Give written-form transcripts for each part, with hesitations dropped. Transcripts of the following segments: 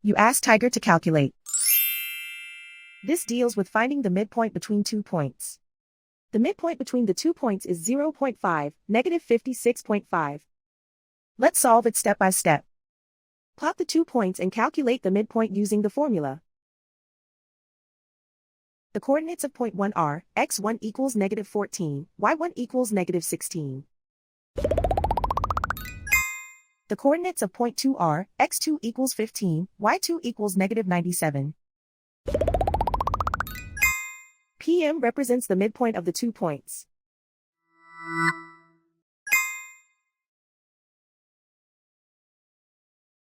You ask Tiger to calculate. This deals with finding the midpoint between 2 points. The midpoint between the 2 points is 0.5, negative 56.5. Let's solve it step by step. Plot the 2 points and calculate the midpoint using the formula. The coordinates of point 1 are, x1 equals negative 14, y1 equals negative 16. The coordinates of point 2 are, x2 equals 15, y2 equals negative 97. PM represents the midpoint of the 2 points.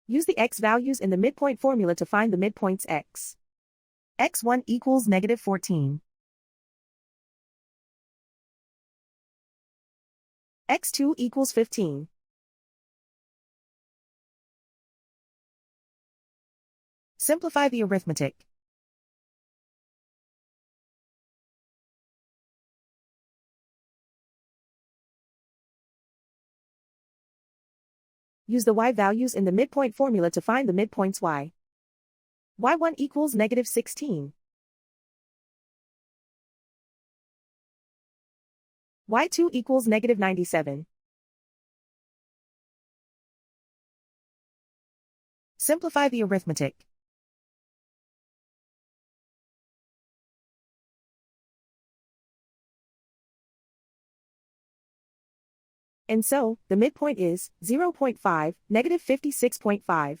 Use the x values in the midpoint formula to find the midpoints x. x1 equals negative 14. x2 equals 15. Simplify the arithmetic. Use the y values in the midpoint formula to find the midpoints y. y1 equals negative 16. y2 equals negative 97. Simplify the arithmetic. And so, the midpoint is 0.5, negative 56.5.